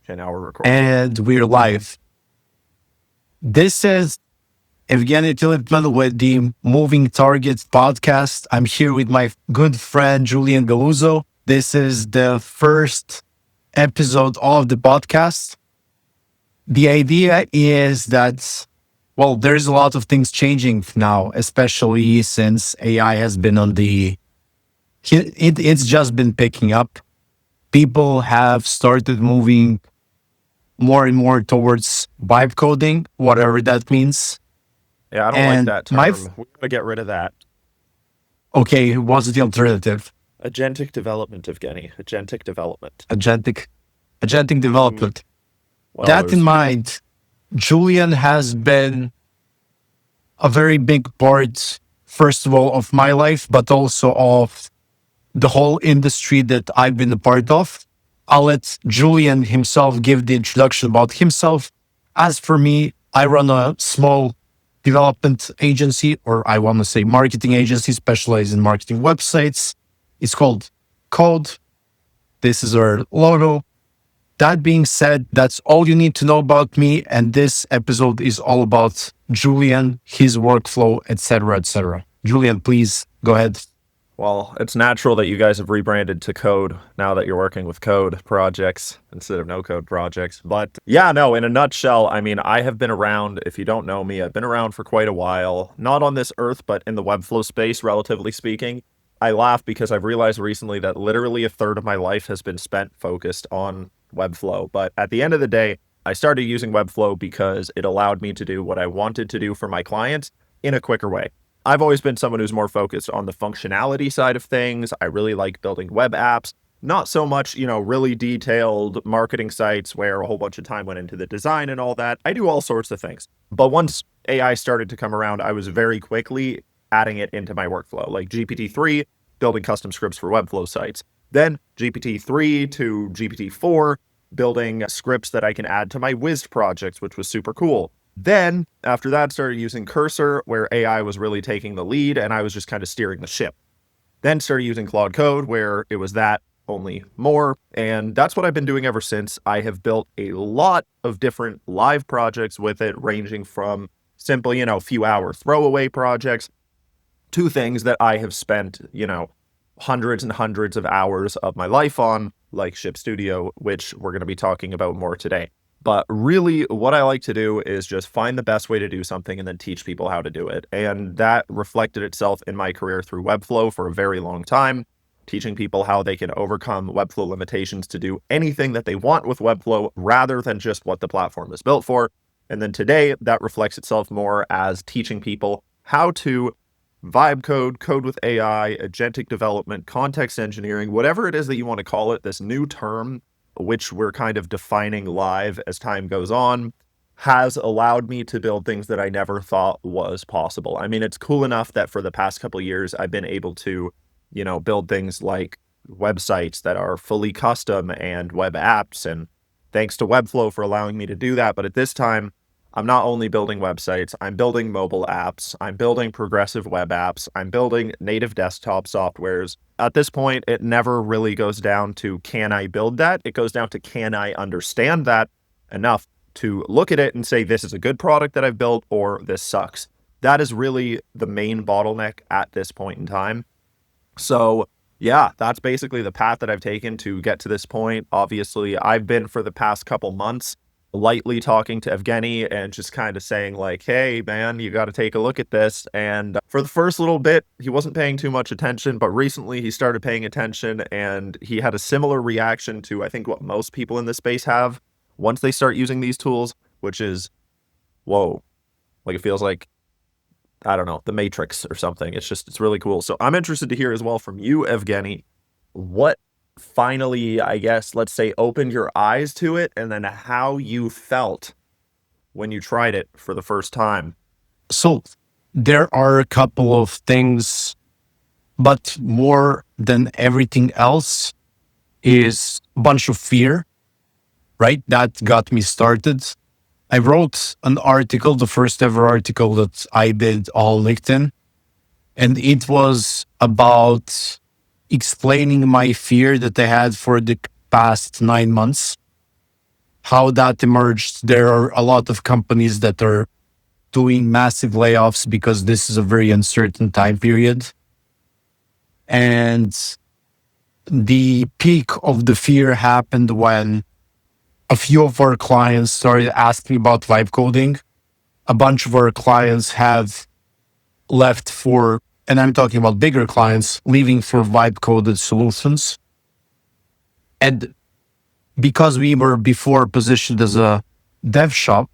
Okay, now we're recording. And we're live. This is Evgeny Tilipman with the Moving Targets podcast. I'm here with my good friend Julian Galluzzo. This is the first episode of the podcast. The idea is that, there's a lot of things changing now, especially since AI has been it's just been picking up. People have started moving more and more towards vibe coding, whatever that means. Yeah, I don't like And that term. We gotta get rid of that. okay, what's the alternative? Agentic development, Evgeny. Agentic development. Agentic, Yep. agentic development. Well, That in there's mind, Julian has been a very big part, first of all, of my life, but also of the whole industry that I've been a part of. I'll let Julian himself give the introduction about himself. As for me, I run a small development agency, or I want to say marketing agency, specialized in marketing websites. It's called Code. This is our logo. That being said, that's all you need to know about me. And this episode is all about Julian, his workflow, etc., etc. Julian, please go ahead. well, it's natural that you guys have rebranded to Code now that you're working with Code projects instead of no code projects. But yeah, no, in a nutshell, I mean, I have been around, if you don't know me, I've been around for quite a while, not on this earth, but in the Webflow space, relatively speaking. I laugh because I've realized recently that literally a third of my life has been spent focused on Webflow. But at the end of the day, I started using Webflow because it allowed me to do what I wanted to do for my clients in a quicker way. I've always been someone who's more focused on the functionality side of things. I really like building web apps, not so much, really detailed marketing sites where a whole bunch of time went into the design and all that. I do all sorts of things. But once AI started to come around, I was very quickly adding it into my workflow, like GPT-3, building custom scripts for Webflow sites. Then GPT-3 to GPT-4, building scripts that I can add to my Wiz projects, which was super cool. Then, after that, started using Cursor, where AI was really taking the lead, and I was just kind of steering the ship. Then started using Claude Code, where it was that, only more, and that's what I've been doing ever since. I have built a lot of different live projects with it, ranging from simple, few-hour throwaway projects to things that I have spent, hundreds and hundreds of hours of my life on, like ShipStudio, which we're going to be talking about more today. But really, what I like to do is just find the best way to do something and then teach people how to do it. And that reflected itself in my career through Webflow for a very long time, teaching people how they can overcome Webflow limitations to do anything that they want with Webflow rather than just what the platform is built for. And then today, that reflects itself more as teaching people how to vibe code, code with AI, agentic development, context engineering, whatever it is that you want to call it, this new term which we're kind of defining live as time goes on, has allowed me to build things that I never thought was possible. I mean, it's cool enough that for the past couple of years, I've been able to, build things like websites that are fully custom and web apps. And thanks to Webflow for allowing me to do that. But at this time, I'm not only building websites, I'm building mobile apps, I'm building progressive web apps, I'm building native desktop softwares. At this point, it never really goes down to can I build that? It goes down to can I understand that enough to look at it and say, this is a good product that I've built or this sucks. That is really the main bottleneck at this point in time. So yeah, that's basically the path that I've taken to get to this point. Obviously, I've been for the past couple months lightly talking to Evgeny and just kind of saying like, hey man, you got to take a look at this. And for the first little bit, he wasn't paying too much attention, but recently he started paying attention and he had a similar reaction to, I think, what most people in this space have once they start using these tools, which is, whoa, like it feels like, I don't know, the Matrix or something. It's really cool. So I'm interested to hear as well from you, Evgeny, what finally, I guess, let's say, opened your eyes to it, and then how you felt when you tried it for the first time. So there are a couple of things, but more than everything else is a bunch of fear, right? That got me started. I wrote an article, the first ever article that I did on LinkedIn, and it was about explaining my fear that I had for the past 9 months. how that emerged. There are a lot of companies that are doing massive layoffs because this is a very uncertain time period. And the peak of the fear happened when a few of our clients started asking about vibe coding. A bunch of our clients have left for, and I'm talking about bigger clients, leaving for vibe coded solutions. And because we were before positioned as a dev shop,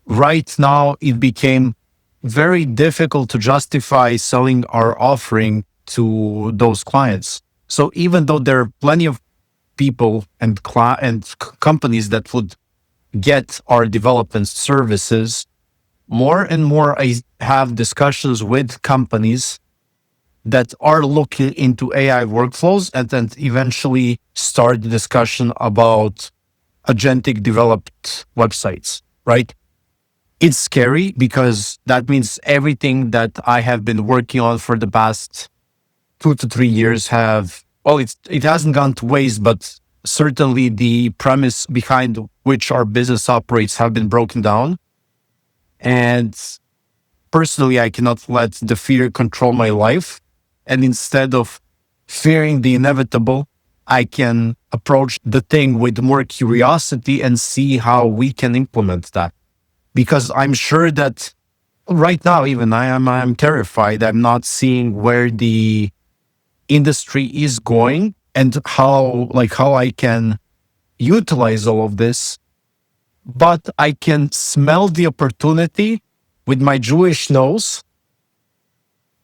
right now it became very difficult to justify selling our offering to those clients. So even though there are plenty of people and companies that would get our development services, more and more I have discussions with companies that are looking into AI workflows and then eventually start the discussion about agentic developed websites, right? It's scary because that means everything that I have been working on for the past 2 to 3 years it hasn't gone to waste, but certainly the premise behind which our business operates have been broken down. And personally, I cannot let the fear control my life. And instead of fearing the inevitable, I can approach the thing with more curiosity and see how we can implement that. Because I'm sure that right now, even I'm terrified. I'm not seeing where the industry is going and how I can utilize all of this, but I can smell the opportunity with my Jewish nose.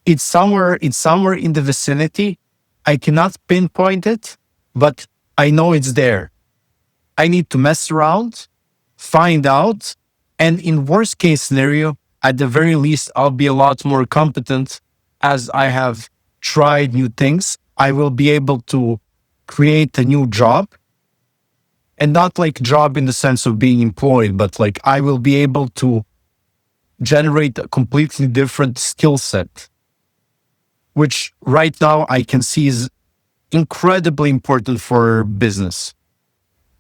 It's somewhere in the vicinity. I cannot pinpoint it, but I know it's there. I need to mess around, find out, and in worst case scenario, at the very least, I'll be a lot more competent as I have tried new things. I will be able to create a new job, and not like job in the sense of being employed, but like I will be able to generate a completely different skill set, which right now I can see is incredibly important for business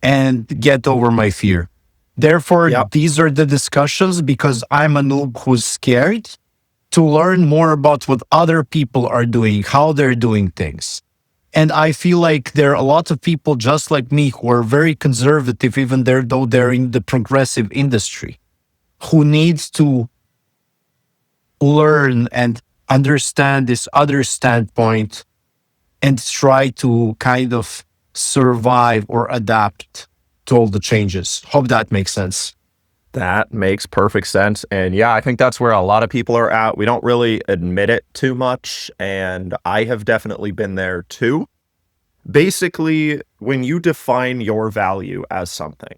and get over my fear. Therefore, Yep. these are the discussions because I'm a noob who's scared to learn more about what other people are doing, how they're doing things. And I feel like there are a lot of people just like me who are very conservative, even though they're in the progressive industry, who needs to learn and understand this other standpoint and try to kind of survive or adapt to all the changes. Hope that makes sense. That makes perfect sense. And yeah, I think that's where a lot of people are at. We don't really admit it too much. And I have definitely been there too. Basically, when you define your value as something,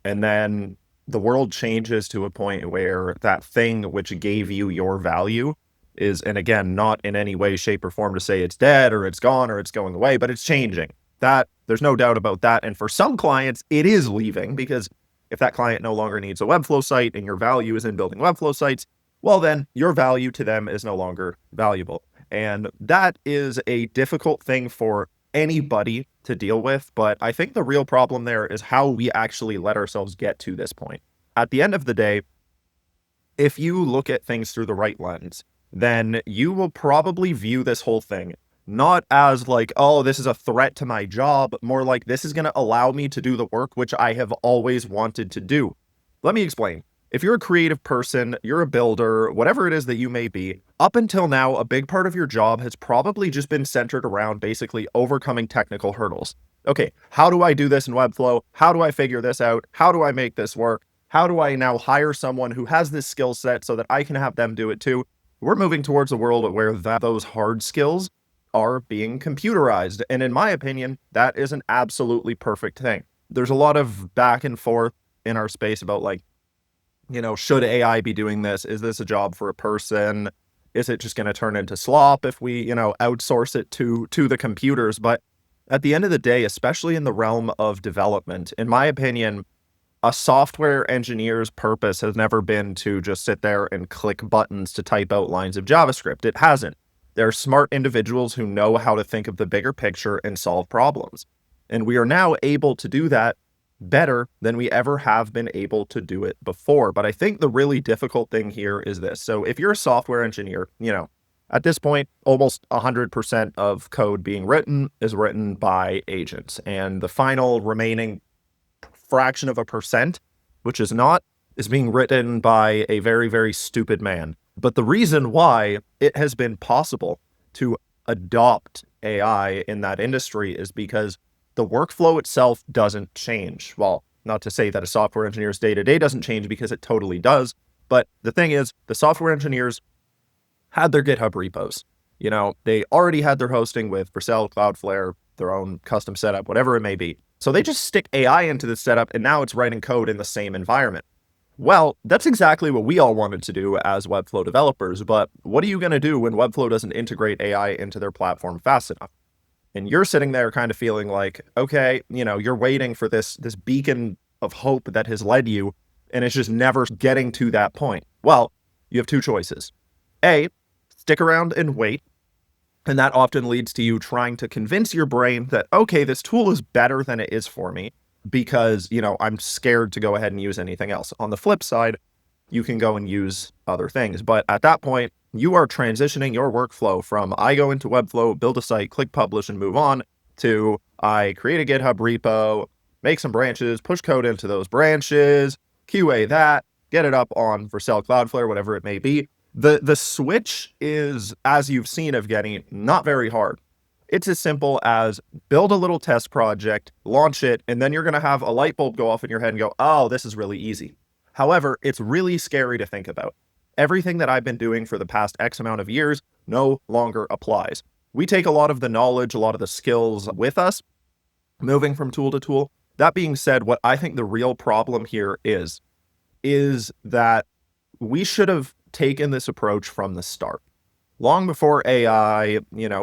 and then the world changes to a point where that thing which gave you your value is, and again, not in any way, shape, or form to say it's dead or it's gone or it's going away, but it's changing. That there's no doubt about that. And for some clients, it is leaving because if that client no longer needs a Webflow site and your value is in building Webflow sites, well, then your value to them is no longer valuable. And that is a difficult thing for anybody to deal with. But I think the real problem there is how we actually let ourselves get to this point. At the end of the day, if you look at things through the right lens, then you will probably view this whole thing not as like, oh, this is a threat to my job, more like this is going to allow me to do the work which I have always wanted to do. Let me explain. If you're a creative person, you're a builder, whatever it is that you may be, up until now, a big part of your job has probably just been centered around basically overcoming technical hurdles. Okay, how do I do this in Webflow? How do I figure this out? How do I make this work? How do I now hire someone who has this skill set so that I can have them do it too? We're moving towards a world where those hard skills are being computerized. And in my opinion, that is an absolutely perfect thing. There's a lot of back and forth in our space about like, should AI be doing this? Is this a job for a person? Is it just going to turn into slop if we, outsource it to the computers? But at the end of the day, especially in the realm of development, in my opinion, a software engineer's purpose has never been to just sit there and click buttons to type out lines of JavaScript. It hasn't. They're smart individuals who know how to think of the bigger picture and solve problems. And we are now able to do that better than we ever have been able to do it before. But I think the really difficult thing here is this. So if you're a software engineer, at this point, almost 100% of code being written is written by agents. And the final remaining fraction of a percent, which is not, is being written by a very, very stupid man. But the reason why it has been possible to adopt AI in that industry is because the workflow itself doesn't change. Well, not to say that a software engineer's day-to-day doesn't change, because it totally does. But the thing is, the software engineers had their GitHub repos. They already had their hosting with Vercel, Cloudflare, their own custom setup, whatever it may be. So they just stick AI into the setup, and now it's writing code in the same environment. Well, that's exactly what we all wanted to do as Webflow developers, but what are you going to do when Webflow doesn't integrate AI into their platform fast enough? And you're sitting there kind of feeling like, okay, you're waiting for this beacon of hope that has led you, and it's just never getting to that point. Well, you have two choices. A, stick around and wait. And that often leads to you trying to convince your brain that, okay, this tool is better than it is for me because, I'm scared to go ahead and use anything else. On the flip side, you can go and use other things. But at that point, you are transitioning your workflow from I go into Webflow, build a site, click publish, and move on, to I create a GitHub repo, make some branches, push code into those branches, QA that, get it up on Vercel, Cloudflare, whatever it may be. The switch is, as you've seen, Evgeny, not very hard. It's as simple as build a little test project, launch it, and then you're going to have a light bulb go off in your head and go, oh, this is really easy. However, it's really scary to think about. Everything that I've been doing for the past X amount of years no longer applies. We take a lot of the knowledge, a lot of the skills with us, moving from tool to tool. That being said, what I think the real problem here is that we should have taken this approach from the start. Long before AI,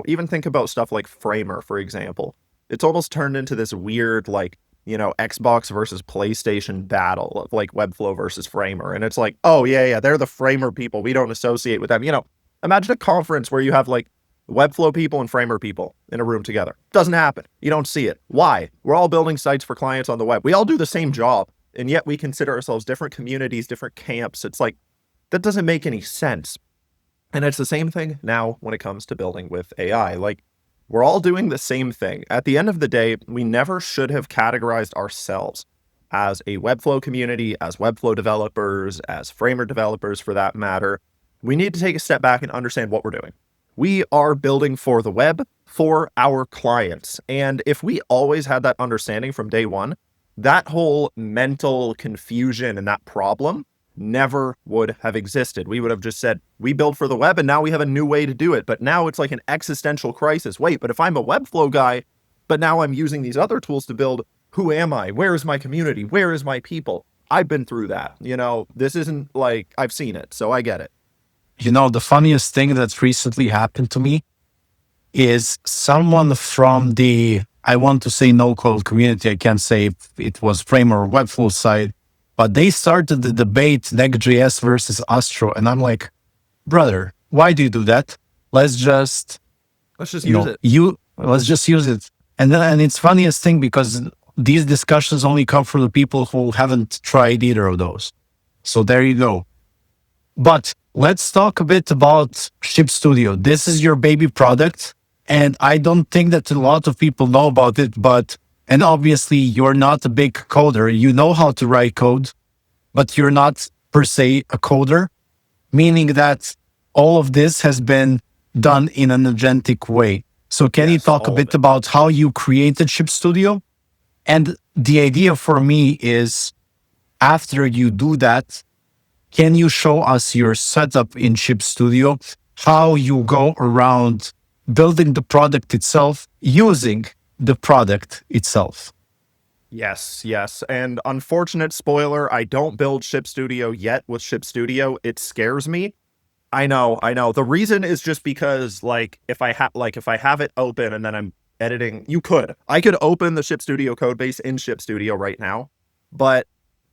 even think about stuff like Framer, for example. It's almost turned into this weird, Xbox versus PlayStation battle of Webflow versus Framer. And it's like, oh, yeah, they're the Framer people. We don't associate with them. Imagine a conference where you have Webflow people and Framer people in a room together. Doesn't happen. You don't see it. Why? We're all building sites for clients on the web. We all do the same job. And yet we consider ourselves different communities, different camps. It's that doesn't make any sense. And it's the same thing now when it comes to building with AI. We're all doing the same thing. At the end of the day, we never should have categorized ourselves as a Webflow community, as Webflow developers, as Framer developers for that matter. We need to take a step back and understand what we're doing. We are building for the web, for our clients. And if we always had that understanding from day one, that whole mental confusion and that problem never would have existed. We would have just said, we build for the web and now we have a new way to do it. But now it's like an existential crisis. Wait, but if I'm a Webflow guy, but now I'm using these other tools to build, who am I? Where is my community? Where is my people? I've been through that. This isn't I've seen it, so I get it. The funniest thing that recently happened to me is someone from the, I want to say no code community, I can't say if it was Framer or Webflow side, but they started the debate Next.js versus Astro. And I'm like, brother, why do you do that? Let's just use it. Let's just use it. And it's funniest thing because these discussions only come from the people who haven't tried either of those. So there you go. But let's talk a bit about ShipStudio. This is your baby product. And I don't think that a lot of people know about it, and obviously you're not a big coder. You know how to write code, but you're not per se a coder, meaning that all of this has been done in an agentic way. So can you talk a bit about how you created ShipStudio? And the idea for me is, after you do that, can you show us your setup in ShipStudio, how you go around building the product itself, using the product itself? Yes. And unfortunate spoiler, I don't build ShipStudio yet with ShipStudio. It scares me. I know. The reason is just because if I have it open and then I'm editing, I could open the ShipStudio code base in ShipStudio right now, but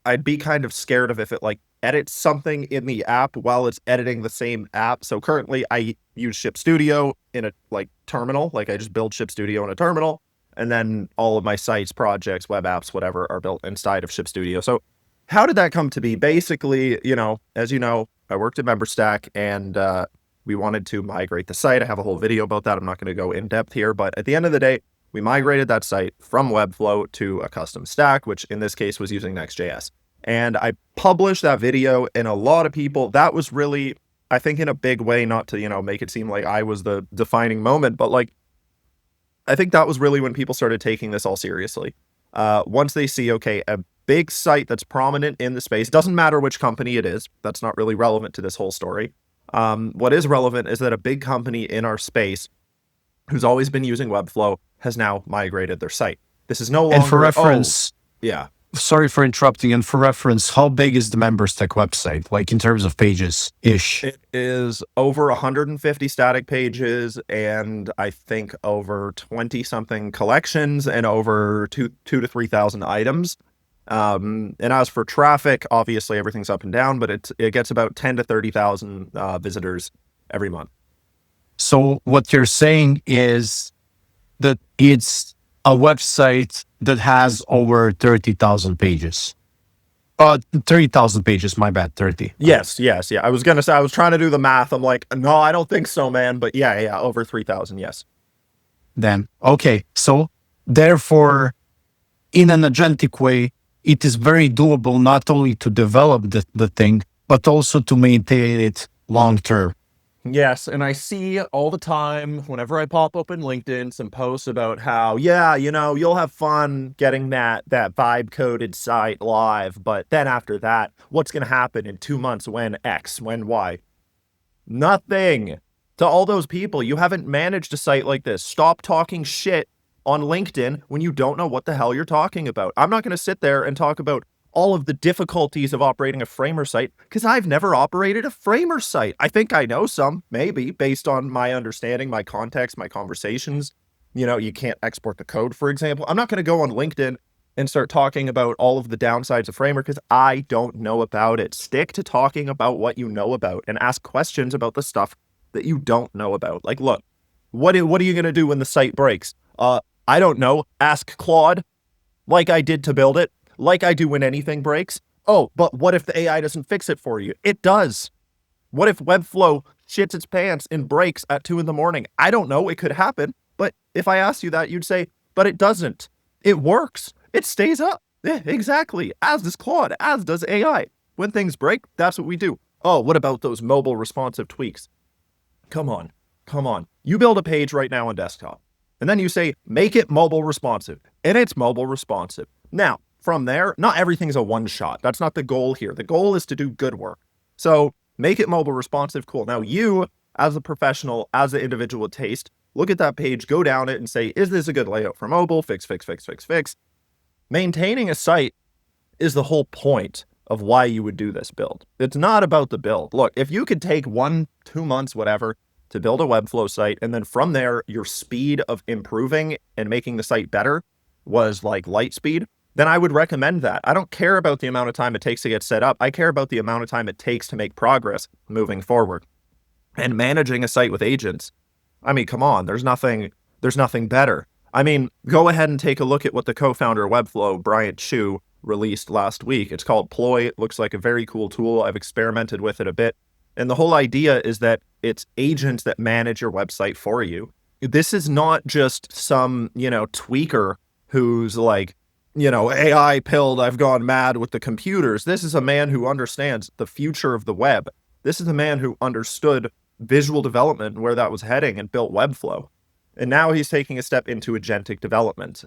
I'd be kind of scared of if it edits something in the app while it's editing the same app. So currently I use ShipStudio in a terminal, I just build ShipStudio in a terminal. And then all of my sites, projects, web apps, whatever, are built inside of ShipStudio. So how did that come to be? Basically, as you know, I worked at MemberStack, and we wanted to migrate the site. I have a whole video about that. I'm not going to go in depth here, but at the end of the day, we migrated that site from Webflow to a custom stack, which in this case was using Next.js. And I published that video, and a lot of people, that was really, I think, in a big way, not to, make it seem like I was the defining moment, but like, I think that was really when people started taking this all seriously. Once they see, okay, a big site that's prominent in the space, doesn't matter which company it is, that's not really relevant to this whole story. What is relevant is that a big company in our space who's always been using Webflow has now migrated their site. This is no longer, And for reference, yeah. sorry for interrupting. And for reference, how big is the MemberStack website, like in terms of pages-ish? It is over 150 static pages, and I think over 20-something collections, and over 2,000 to 3,000 items. And as for traffic, obviously everything's up and down, but it gets about 10 to 30,000 visitors every month. So what you're saying is that it's a website that has over 30,000 pages. 30,000 pages, my bad, 30. Yes. Yeah. I was going to say, I was trying to do the math. I'm like, no, I don't think so, man. But yeah, over 3,000, yes. Then, okay. So therefore, in an agentic way, it is very doable not only to develop the thing, but also to maintain it long term. Yes, and I see all the time whenever I pop open LinkedIn some posts about how, yeah, you'll have fun getting that vibe coded site live, but then after that, what's going to happen in 2 months when X, when Y? Nothing. To all those people, you haven't managed a site like this. Stop talking shit on LinkedIn when you don't know what the hell you're talking about. I'm not going to sit there and talk about all of the difficulties of operating a Framer site, because I've never operated a Framer site. I think I know some, maybe, based on my understanding, my context, my conversations. You can't export the code, for example. I'm not going to go on LinkedIn and start talking about all of the downsides of Framer because I don't know about it. Stick to talking about what you know about and ask questions about the stuff that you don't know about. Like, look, what are you going to do when the site breaks? I don't know. Ask Claude, like I did to build it. Like I do when anything breaks. Oh, but what if the AI doesn't fix it for you? It does. What if Webflow shits its pants and breaks at 2 a.m? I don't know. It could happen. But if I asked you that, you'd say, but it doesn't. It works. It stays up. Yeah, exactly. As does Claude, as does AI. When things break, that's what we do. Oh, what about those mobile responsive tweaks? Come on. You build a page right now on desktop, and then you say, make it mobile responsive, and it's mobile responsive. Now, from there, not everything's a one shot. That's not the goal here. The goal is to do good work. So make it mobile responsive. Cool. Now you, as a professional, as an individual with taste, look at that page, go down it and say, is this a good layout for mobile? Fix. Maintaining a site is the whole point of why you would do this build. It's not about the build. Look, if you could take 1, 2 months, whatever, to build a Webflow site, and then from there, your speed of improving and making the site better was like light speed, then I would recommend that. I don't care about the amount of time it takes to get set up. I care about the amount of time it takes to make progress moving forward. And managing a site with agents, I mean, come on, there's nothing better. I mean, go ahead and take a look at what the co-founder of Webflow, Bryant Chu, released last week. It's called Ploy. It looks like a very cool tool. I've experimented with it a bit. And the whole idea is that it's agents that manage your website for you. This is not just some, tweaker who's like, AI pilled, I've gone mad with the computers. This is a man who understands the future of the web. This is a man who understood visual development and where that was heading and built Webflow. And now he's taking a step into agentic development.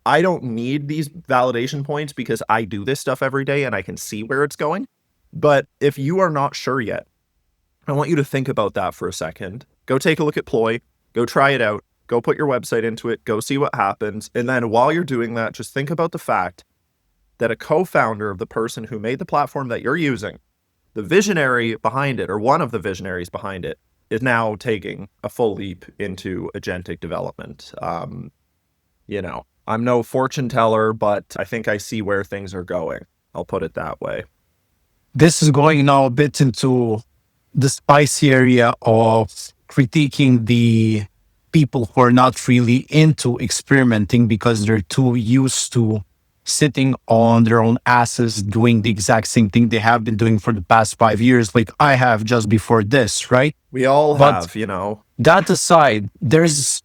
I don't need these validation points because I do this stuff every day and I can see where it's going. But if you are not sure yet, I want you to think about that for a second. Go take a look at Ploy. Go try it out. Go put your website into it. Go see what happens. And then while you're doing that, just think about the fact that a co-founder of the person who made the platform that you're using, the visionary behind it, or one of the visionaries behind it, is now taking a full leap into agentic development. I'm no fortune teller, but I think I see where things are going. I'll put it that way. This is going now a bit into the spicy area of critiquing the people who are not really into experimenting because they're too used to sitting on their own asses doing the exact same thing they have been doing for the past 5 years, like I have just before this, right? We all But have, you know. that aside, there's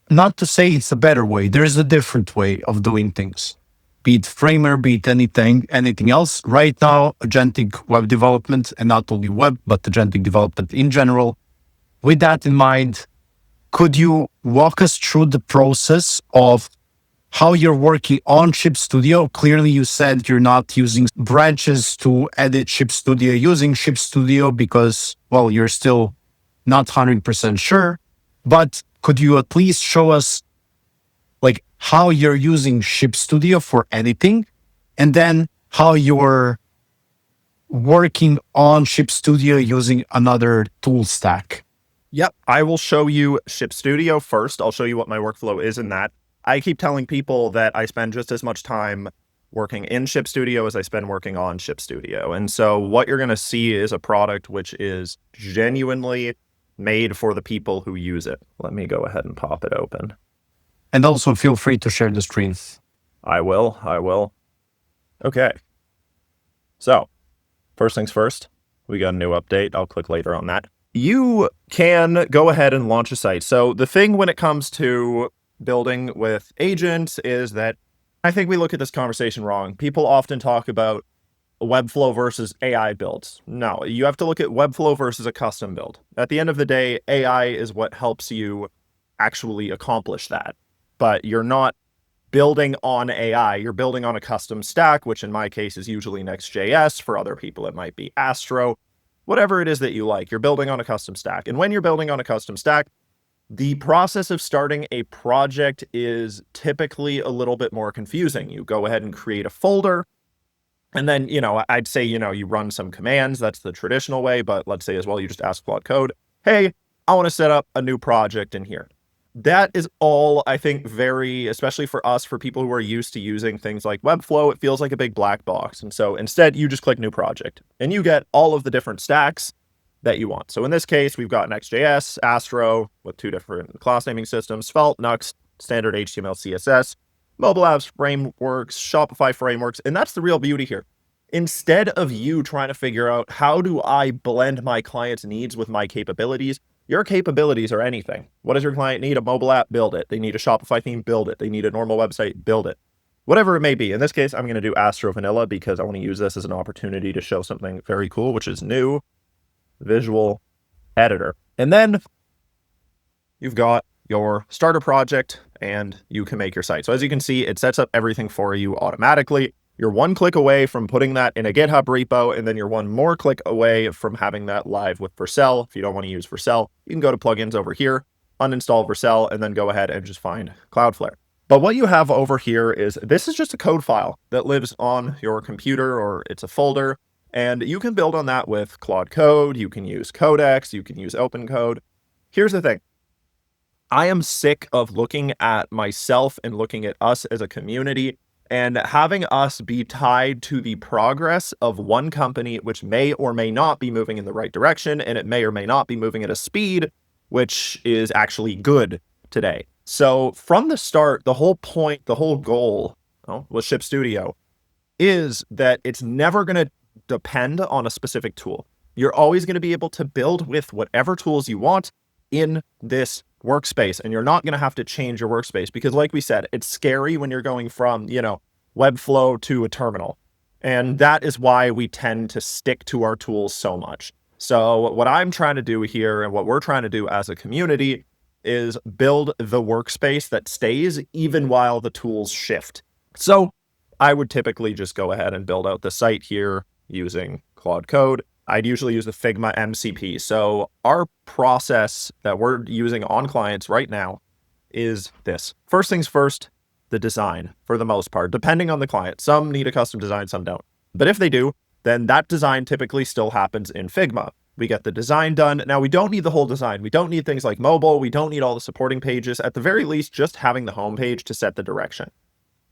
not to say it's a better way, there's a different way of doing things. Be it Framer, be it anything else. Right now, agentic web development, and not only web, but agentic development in general. With that in mind, could you walk us through the process of how you're working on ShipStudio? Clearly, you said you're not using branches to edit ShipStudio, using ShipStudio because, well, you're still not 100% sure. But could you at least show us like how you're using ShipStudio for editing, and then how you're working on ShipStudio using another tool stack? Yep. I will show you ShipStudio first. I'll show you what my workflow is in that. I keep telling people that I spend just as much time working in ShipStudio as I spend working on ShipStudio. And so what you're going to see is a product which is genuinely made for the people who use it. Let me go ahead and pop it open. And also feel free to share the screen. I will. Okay. So first things first, we got a new update. I'll click later on that. You can go ahead and launch a site. So the thing when it comes to building with agents is that I think we look at this conversation wrong. People often talk about Webflow versus AI builds. No, you have to look at Webflow versus a custom build. At the end of the day, AI is what helps you actually accomplish that. But you're not building on AI, you're building on a custom stack, which in my case is usually Next.js. For other people, it might be Astro. Whatever it is that you like, you're building on a custom stack. And when you're building on a custom stack, the process of starting a project is typically a little bit more confusing. You go ahead and create a folder, and then, I'd say, you run some commands. That's the traditional way, but let's say as well, you just ask Claude Code, hey, I want to set up a new project in here. That is all, I think, especially for us, for people who are used to using things like Webflow, it feels like a big black box. And so instead, you just click new project and you get all of the different stacks that you want. So in this case, we've got Next.js, Astro with 2 different class naming systems, Svelte, Nuxt, standard HTML, CSS, mobile apps, frameworks, Shopify frameworks. And that's the real beauty here. Instead of you trying to figure out how do I blend my client's needs with my capabilities, your capabilities are anything. What does your client need? A mobile app? Build it. They need a Shopify theme? Build it. They need a normal website? Build it. Whatever it may be. In this case, I'm going to do Astro Vanilla because I want to use this as an opportunity to show something very cool, which is new visual editor. And then you've got your starter project and you can make your site. So as you can see, it sets up everything for you automatically. You're one click away from putting that in a GitHub repo, and then you're one more click away from having that live with Vercel. If you don't want to use Vercel, you can go to plugins over here, uninstall Vercel, and then go ahead and just find Cloudflare. But what you have over here is, this is just a code file that lives on your computer, or it's a folder, and you can build on that with Claude Code. You can use Codex, you can use OpenCode. Here's the thing. I am sick of looking at myself and looking at us as a community and having us be tied to the progress of one company, which may or may not be moving in the right direction, and it may or may not be moving at a speed which is actually good today. So from the start, the whole point, the whole goal with ShipStudio is that it's never going to depend on a specific tool. You're always going to be able to build with whatever tools you want in this workspace, and you're not going to have to change your workspace because, like we said, it's scary when you're going from, Webflow to a terminal. And that is why we tend to stick to our tools so much. So what I'm trying to do here and what we're trying to do as a community is build the workspace that stays even while the tools shift. So I would typically just go ahead and build out the site here using Claude Code. I'd usually use the Figma MCP. So our process that we're using on clients right now is this. First things first, the design for the most part, depending on the client. Some need a custom design, some don't. But if they do, then that design typically still happens in Figma. We get the design done. Now, we don't need the whole design. We don't need things like mobile. We don't need all the supporting pages. At the very least, just having the home page to set the direction.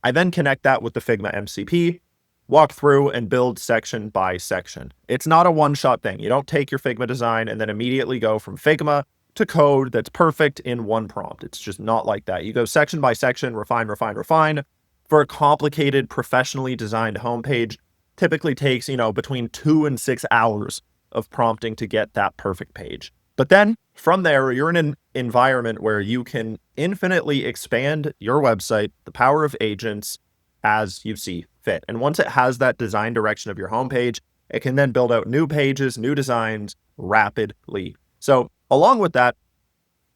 I then connect that with the Figma MCP, walk through and build section by section. It's not a one-shot thing. You don't take your Figma design and then immediately go from Figma to code that's perfect in one prompt. It's just not like that. You go section by section, refine, refine, refine. For a complicated, professionally designed homepage, typically takes, between 2 and 6 hours of prompting to get that perfect page. But then from there, you're in an environment where you can infinitely expand your website, the power of agents, as you see fit. And once it has that design direction of your homepage, it can then build out new pages, new designs rapidly. So along with that,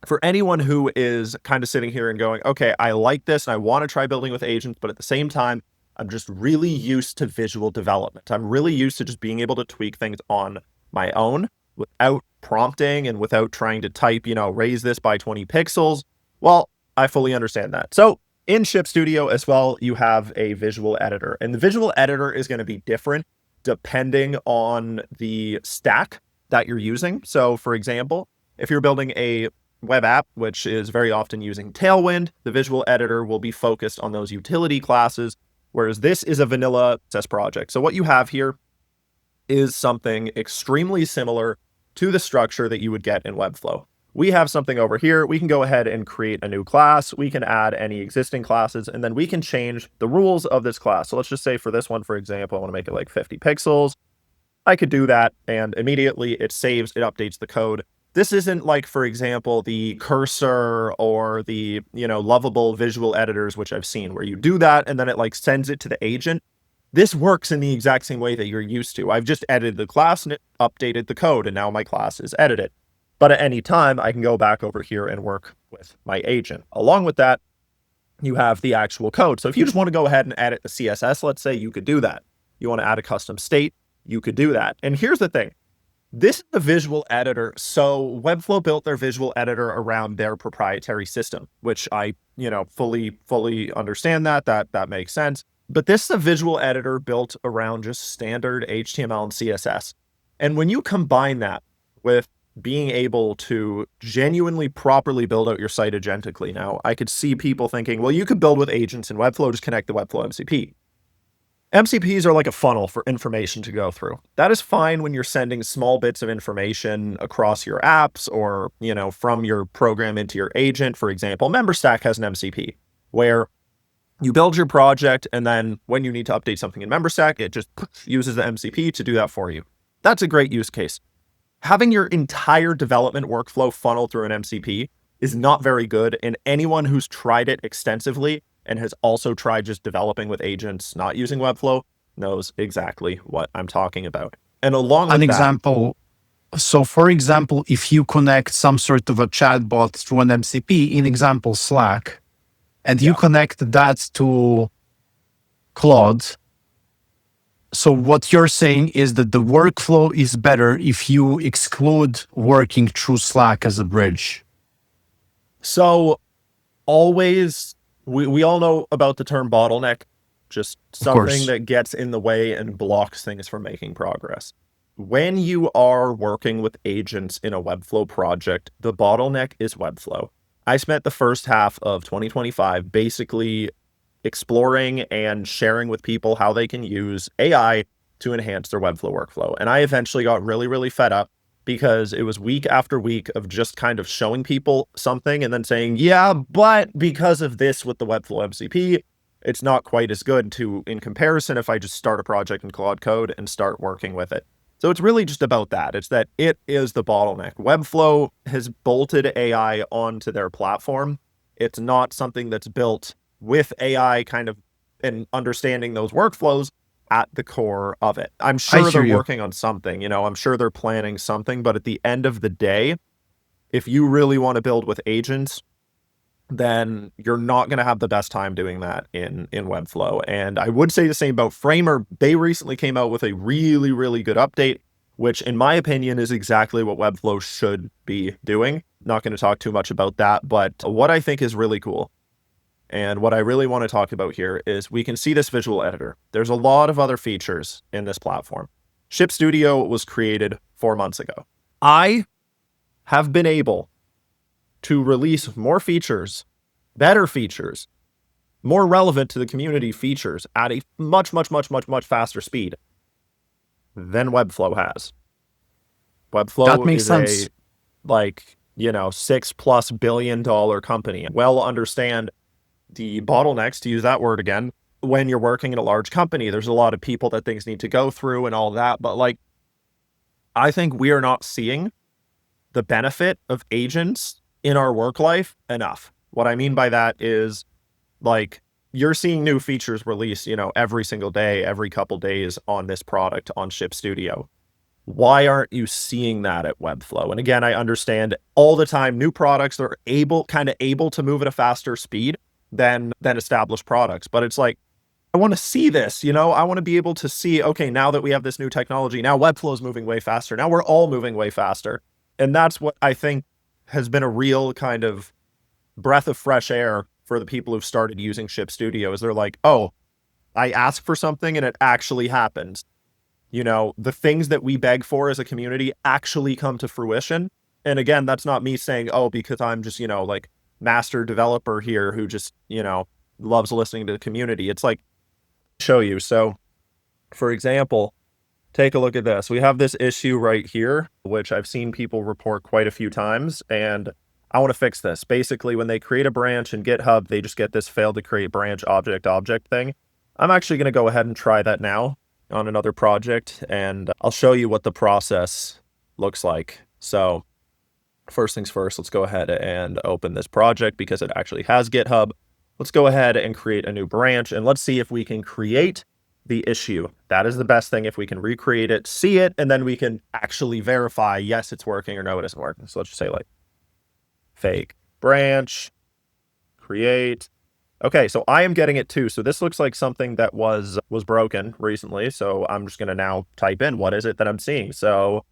for anyone who is kind of sitting here and going, okay, I like this and I want to try building with agents, but at the same time, I'm just really used to visual development. I'm really used to just being able to tweak things on my own without prompting and without trying to type, raise this by 20 pixels. Well, I fully understand that. So in ShipStudio as well, you have a visual editor, and the visual editor is going to be different depending on the stack that you're using. So for example, if you're building a web app, which is very often using Tailwind, the visual editor will be focused on those utility classes, whereas this is a vanilla CSS project. So what you have here is something extremely similar to the structure that you would get in Webflow. We have something over here. We can go ahead and create a new class. We can add any existing classes, and then we can change the rules of this class. So let's just say for this one, for example, I want to make it like 50 pixels. I could do that, and immediately it saves, it updates the code. This isn't like, for example, the cursor or the, lovable visual editors, which I've seen, where you do that and then it like sends it to the agent. This works in the exact same way that you're used to. I've just edited the class and it updated the code, and now my class is edited. But at any time, I can go back over here and work with my agent. Along with that, you have the actual code. So if you just want to go ahead and edit the CSS, let's say, you could do that. You want to add a custom state, you could do that. And here's the thing. This is the visual editor. So Webflow built their visual editor around their proprietary system, which I, fully understand that makes sense. But this is a visual editor built around just standard HTML and CSS. And when you combine that with being able to genuinely properly build out your site agentically, now I could see people thinking, well, you could build with agents in Webflow, just connect the Webflow MCP. MCPs are like a funnel for information to go through. That is fine when you're sending small bits of information across your apps or, from your program into your agent. For example, MemberStack has an MCP where you build your project, and then when you need to update something in MemberStack, it just uses the MCP to do that for you. That's a great use case. Having your entire development workflow funnel through an MCP is not very good, and anyone who's tried it extensively and has also tried just developing with agents not using Webflow knows exactly what I'm talking about. And along with example, so for example, if you connect some sort of a chatbot through an MCP, in example Slack, and you connect that to Claude, so what you're saying is that the workflow is better if you exclude working through Slack as a bridge. So always, we all know about the term bottleneck, just something that gets in the way and blocks things from making progress. When you are working with agents in a Webflow project, the bottleneck is Webflow. I spent the first half of 2025 basically exploring and sharing with people how they can use AI to enhance their Webflow workflow. And I eventually got really, really fed up because it was week after week of just kind of showing people something and then saying, yeah, but because of this with the Webflow MCP, it's not quite as good in comparison if I just start a project in Claude Code and start working with it. So it's really just about that. It's that it is the bottleneck. Webflow has bolted AI onto their platform. It's not something that's built with AI kind of and understanding those workflows at the core of it. I'm sure they're working on something, I'm sure they're planning something, but at the end of the day, if you really want to build with agents, then you're not going to have the best time doing that in Webflow. And I would say the same about Framer. They recently came out with a really, really good update, which in my opinion is exactly what Webflow should be doing. Not going to talk too much about that, but what I think is really cool and what I really want to talk about here is we can see this visual editor. There's a lot of other features in this platform. ShipStudio was created 4 months ago. I have been able to release more features, better features, more relevant to the community features at a much faster speed than Webflow has. Webflow that makes sense. $6+ billion company well understand the bottlenecks, to use that word again, when you're working in a large company. There's a lot of people that things need to go through and all that. But like, I think we are not seeing the benefit of agents in our work life enough. What I mean by that is, like, you're seeing new features release, every single day, every couple days on this product on ShipStudio. Why aren't you seeing that at Webflow? And again, I understand all the time new products are kind of able to move at a faster speed than established products. But it's like, I want to see this, I want to be able to see, okay, now that we have this new technology, now Webflow is moving way faster. Now we're all moving way faster. And that's what I think has been a real kind of breath of fresh air for the people who've started using ShipStudio, is they're like, oh, I ask for something and it actually happens. The things that we beg for as a community actually come to fruition. And again, that's not me saying, oh, because I'm just, like master developer here who just, loves listening to the community. It's like, show you. So for example, take a look at this. We have this issue right here, which I've seen people report quite a few times, and I want to fix this. Basically, when they create a branch in GitHub, they just get this failed to create branch object thing. I'm actually going to go ahead and try that now on another project, and I'll show you what the process looks like. So first things first, let's go ahead and open this project because it actually has GitHub. Let's go ahead and create a new branch, and let's see if we can create the issue. That is the best thing. If we can recreate it, see it, and then we can actually verify, yes, it's working, or no, it isn't working. So let's just say like fake branch, create. Okay, so I am getting it too. So this looks like something that was broken recently. So I'm just going to now type in, what is it that I'm seeing? So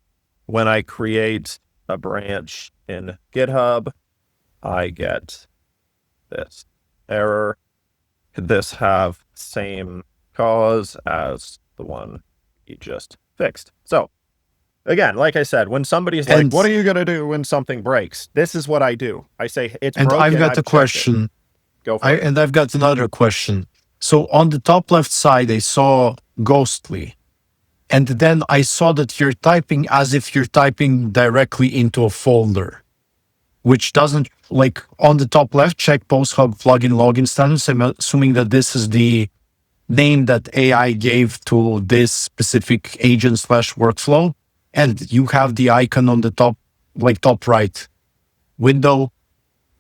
when I create a branch in GitHub, I get this error. Could this have same cause as the one you just fixed? So again, like I said, when somebody's like, what are you going to do when something breaks? This is what I do. I say, it's broken. And I've got a question. Go for it. And I've got another question. So on the top left side, I saw Ghostly. And then I saw that you're typing as if you're typing directly into a folder, which doesn't, like on the top left, check post hub plugin login status. I'm assuming that this is the name that AI gave to this specific agent/workflow. And you have the icon on the top, like top right window,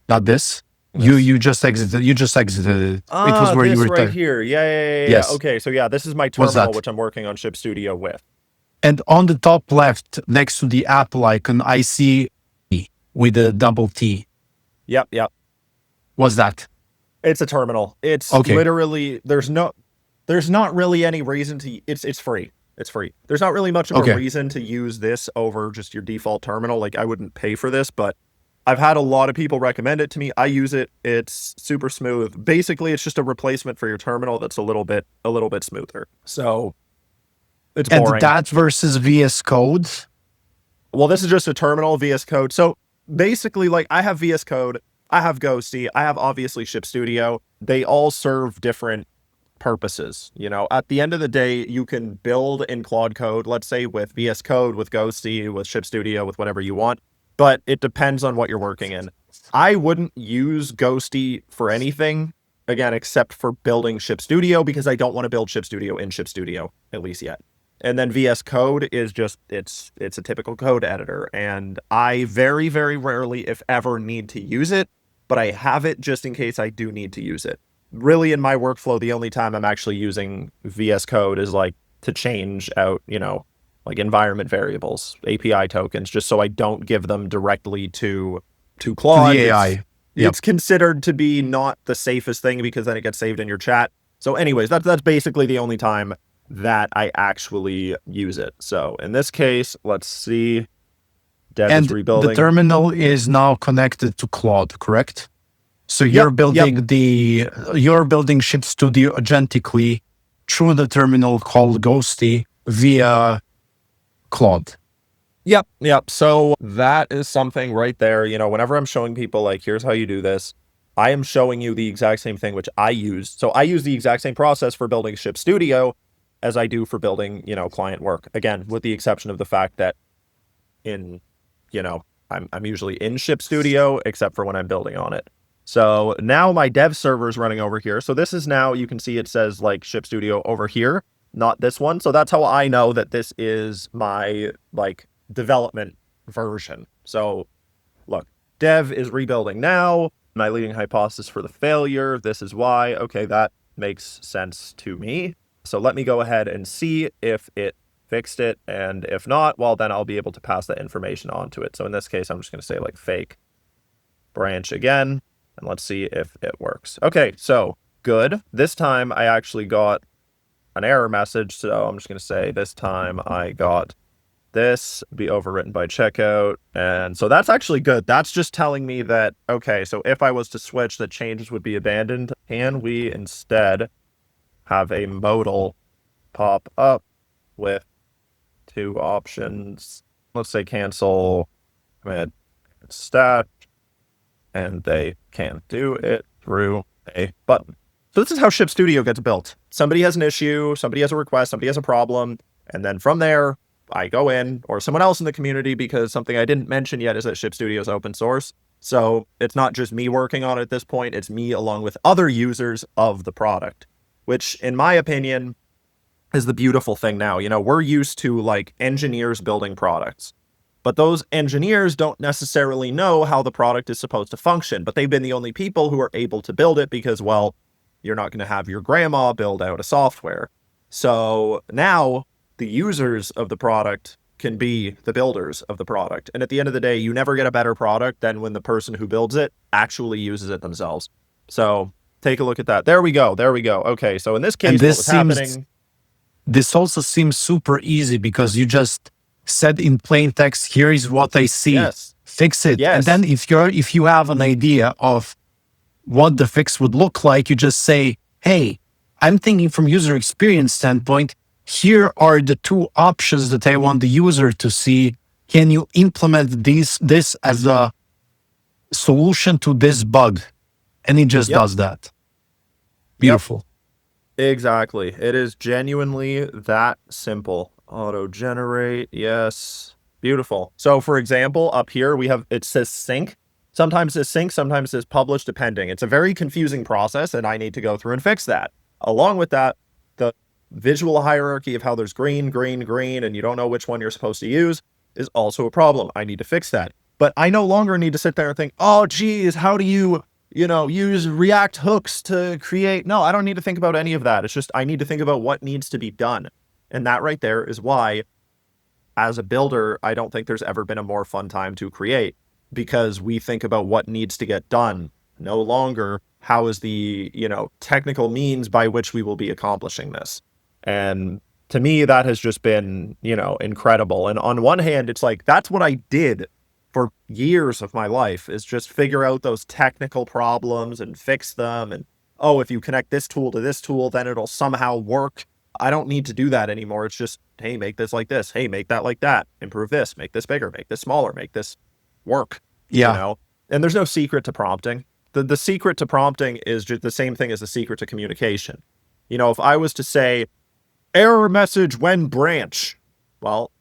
not this. Yes. You just exited it. It was where you were right here. Yeah. Yes. Okay, so yeah, this is my terminal, which I'm working on ShipStudio with. And on the top left, next to the Apple icon, I see with a double T. Yep. What's that? It's a terminal. It's literally, there's not really any reason to, it's free. It's free. There's not really much of a reason to use this over just your default terminal. Like, I wouldn't pay for this, but I've had a lot of people recommend it to me. I use it. It's super smooth. Basically, it's just a replacement for your terminal that's a little bit smoother. So it's boring. And that versus VS Code? Well, this is just a terminal VS Code. So basically, like, I have VS Code, I have Ghosty, I have obviously ShipStudio. They all serve different purposes. At the end of the day, you can build in Claude Code, let's say with VS Code, with Ghosty, with ShipStudio, with whatever you want. But it depends on what you're working in. I wouldn't use Ghosty for anything, again, except for building ShipStudio, because I don't want to build ShipStudio in ShipStudio, at least yet. And then VS Code is just, it's a typical code editor. And I very, very rarely, if ever, need to use it, but I have it just in case I do need to use it. Really, in my workflow, the only time I'm actually using VS Code is like to change out, like environment variables, API tokens, just so I don't give them directly to Claude. To the AI. It's considered to be not the safest thing because then it gets saved in your chat. So anyways, that's basically the only time that I actually use it. So in this case, let's see. Dev is rebuilding. The terminal is now connected to Claude, correct? So you're building you're building ShipStudio agentically through the terminal called Ghosty via Claude. Yep. So that is something right there. Whenever I'm showing people, like, here's how you do this, I am showing you the exact same thing, which I use. So I use the exact same process for building ShipStudio as I do for building, client work. Again, with the exception of the fact that in, I'm usually in ShipStudio, except for when I'm building on it. So now my dev server is running over here. So this is now, you can see it says like ShipStudio over here, not this one. So that's how I know that this is my like development version. So look, dev is rebuilding now. My leading hypothesis for the failure, this is why. Okay, that makes sense to me. So let me go ahead and see if it fixed it. And if not, well, then I'll be able to pass that information on to it. So in this case, I'm just going to say like fake branch again. And let's see if it works. Okay, so good. This time I actually got an error message. So I'm just going to say this time I got this be overwritten by checkout. And so that's actually good. That's just telling me that, okay, so if I was to switch, the changes would be abandoned. Can we instead have a modal pop up with two options? Let's say cancel commit stat, and they can do it through a button. So this is how ShipStudio gets built. Somebody has an issue, somebody has a request, somebody has a problem, and then from there, I go in, or someone else in the community, because something I didn't mention yet is that ShipStudio is open source. So it's not just me working on it at this point, it's me along with other users of the product, which in my opinion is the beautiful thing now. You know, we're used to like engineers building products, but those engineers don't necessarily know how the product is supposed to function, but they've been the only people who are able to build it because, well, you're not going to have your grandma build out a software. So now the users of the product can be the builders of the product. And at the end of the day, you never get a better product than when the person who builds it actually uses it themselves. So take a look at that. There we go. There we go. Okay. So in this case, what was happening? This also seems super easy because you just said in plain text, here is what I see. Yes. Fix it. Yes. And then if you have an idea of what the fix would look like, you just say, hey, I'm thinking from user experience standpoint, here are the two options that I want the user to see. Can you implement this as a solution to this bug? And it just does that. Beautiful. Exactly. It is genuinely that simple. Auto generate. Yes. Beautiful. So for example, up here we have, it says sync. Sometimes it says sync, sometimes it says publish, depending. It's a very confusing process, and I need to go through and fix that. Along with that, the visual hierarchy of how there's green, green, green, and you don't know which one you're supposed to use is also a problem. I need to fix that. But I no longer need to sit there and think, oh, geez, how do you use React hooks to create? No, I don't need to think about any of that. It's just I need to think about what needs to be done. And that right there is why, as a builder, I don't think there's ever been a more fun time to create, because we think about what needs to get done, no longer how is the, technical means by which we will be accomplishing this. And to me, that has just been, incredible. And on one hand, it's like, that's what I did for years of my life, is just figure out those technical problems and fix them. And, oh, if you connect this tool to this tool, then it'll somehow work. I don't need to do that anymore. It's just, hey, make this like this. Hey, make that like that. Improve this, make this bigger, make this smaller, make this work. Yeah. And there's no secret to prompting. The secret to prompting is just the same thing as the secret to communication. If I was to say error message when branch, well,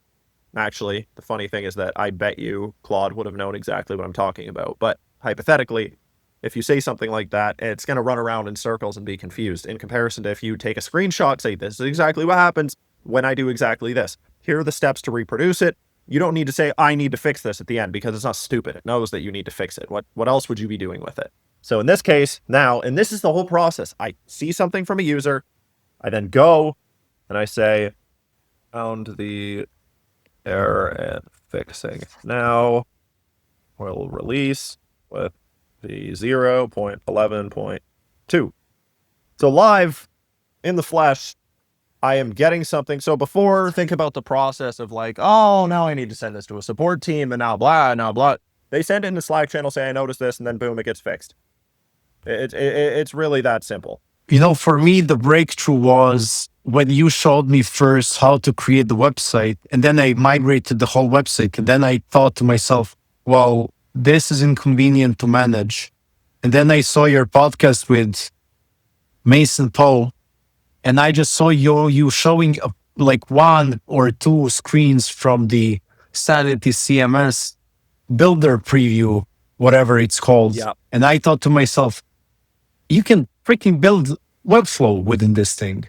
actually, the funny thing is that I bet you Claude would have known exactly what I'm talking about. But hypothetically, if you say something like that, it's going to run around in circles and be confused, in comparison to if you take a screenshot, say, this is exactly what happens when I do exactly this. Here are the steps to reproduce it. You don't need to say, I need to fix this at the end, because it's not stupid. It knows that you need to fix it. What else would you be doing with it? So in this case, now, and this is the whole process, I see something from a user, I then go and I say, found the error and fixing. Now we'll release with the 0.11.2. So live in the flesh, I am getting something. So before, think about the process of like, oh, now I need to send this to a support team, and now blah. They send it in the Slack channel, say, I noticed this, and then boom, it gets fixed. It's really that simple. For me, the breakthrough was when you showed me first how to create the website, and then I migrated the whole website. And then I thought to myself, well, this is inconvenient to manage. And then I saw your podcast with Mason Poe, and I just saw you showing like one or two screens from the Sanity CMS. builder preview, whatever it's called. Yeah. And I thought to myself, you can freaking build Webflow within this thing.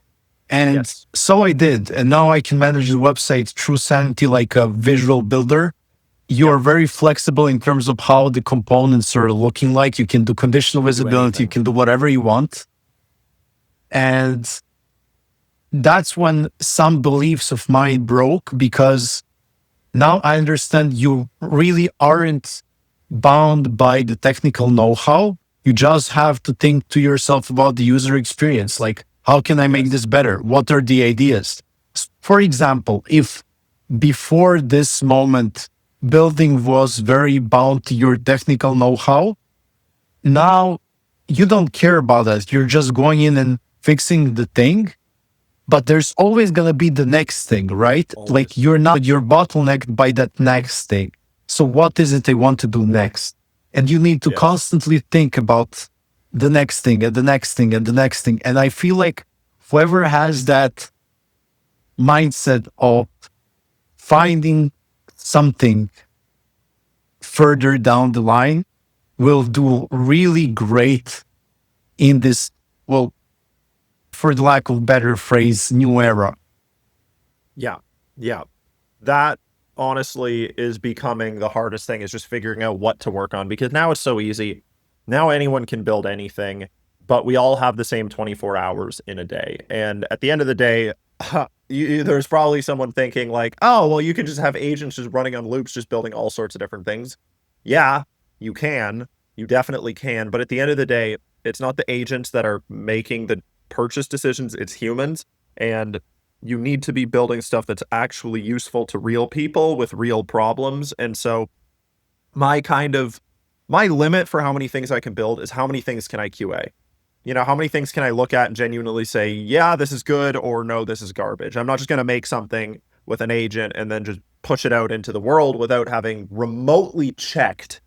And Yes. so I did. And now I can manage the website through Sanity like a visual builder. You are very flexible in terms of how the components are looking like. You can do conditional visibility, you can do whatever you want. And that's when some beliefs of mine broke, because now I understand you really aren't bound by the technical know-how. You just have to think to yourself about the user experience. Like, how can I make this better? What are the ideas? For example, if before this moment, building was very bound to your technical know-how, now you don't care about that. You're just going in and fixing the thing. But there's always going to be the next thing, right? Always. Like you're bottlenecked by that next thing. So what is it they want to do next? And you need to constantly think about the next thing and the next thing and the next thing. And I feel like whoever has that mindset of finding something further down the line will do really great in this, well, for the lack of better phrase, new era. Yeah. Yeah. That honestly is becoming the hardest thing, is just figuring out what to work on, because now it's so easy. Now anyone can build anything, but we all have the same 24 hours in a day. And at the end of the day, there's probably someone thinking like, oh, well, you can just have agents just running on loops, just building all sorts of different things. Yeah, you can. You definitely can. But at the end of the day, it's not the agents that are making the purchase decisions, it's humans. And you need to be building stuff that's actually useful to real people with real problems. And so my limit for how many things I can build is how many things can I QA? You know, how many things can I look at and genuinely say, yeah, this is good, or no, this is garbage. I'm not just going to make something with an agent and then just push it out into the world without having remotely checked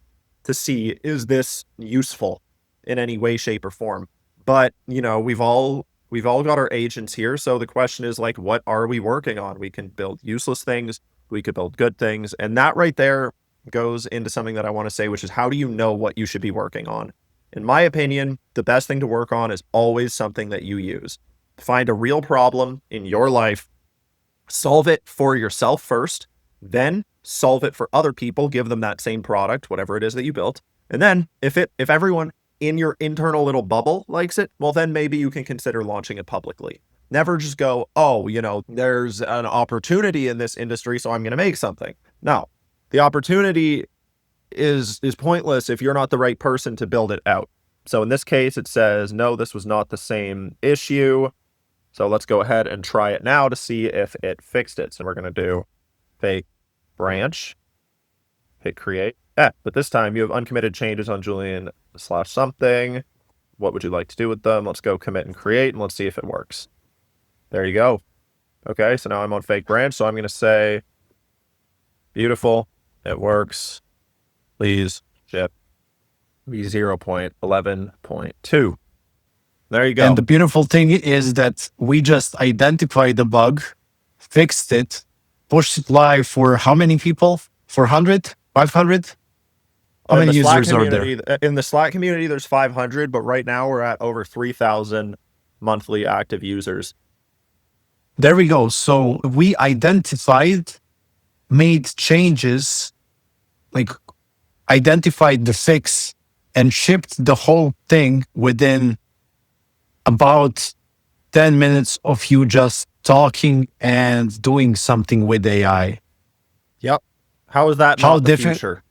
to see, is this useful in any way, shape, or form? But, you know, we've all got our agents here. So the question is like, what are we working on? We can build useless things. We could build good things. And that right there goes into something that I want to say, which is, how do you know what you should be working on? In my opinion, the best thing to work on is always something that you use. Find a real problem in your life, solve it for yourself first, then solve it for other people, give them that same product, whatever it is that you built. And then if everyone in your internal little bubble likes it, well, then maybe you can consider launching it publicly. Never just go, oh, you know, there's an opportunity in this industry, so I'm going to make something. No, the opportunity is pointless if you're not the right person to build it out. So in this case, it says, no, this was not the same issue. So let's go ahead and try it now to see if it fixed it. So we're going to do fake branch, hit create. But this time you have uncommitted changes on Julian / something. What would you like to do with them? Let's go commit and create, and let's see if it works. There you go. Okay, so now I'm on fake branch. So I'm going to say, beautiful, it works. Please ship v0.11.2. There you go. And the beautiful thing is that we just identified the bug, fixed it, pushed it live for how many people? 400? 500? How many users are there? In the Slack community, there's 500, but right now we're at over 3,000 monthly active users. There we go. So we identified, made changes, like identified the fix, and shipped the whole thing within about 10 minutes of you just talking and doing something with AI. Yep. How is that not the future?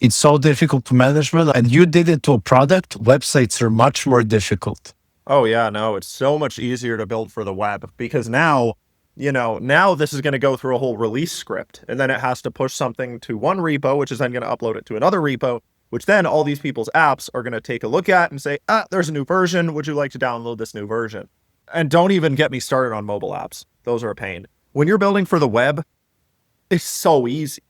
It's so difficult to manage, and you did it to a product. Websites are much more difficult. Oh yeah, no, it's so much easier to build for the web, because now, you know, now this is going to go through a whole release script, and then it has to push something to one repo, which is then going to upload it to another repo, which then all these people's apps are going to take a look at and say, there's a new version. Would you like to download this new version? And don't even get me started on mobile apps. Those are a pain. When you're building for the web, it's so easy.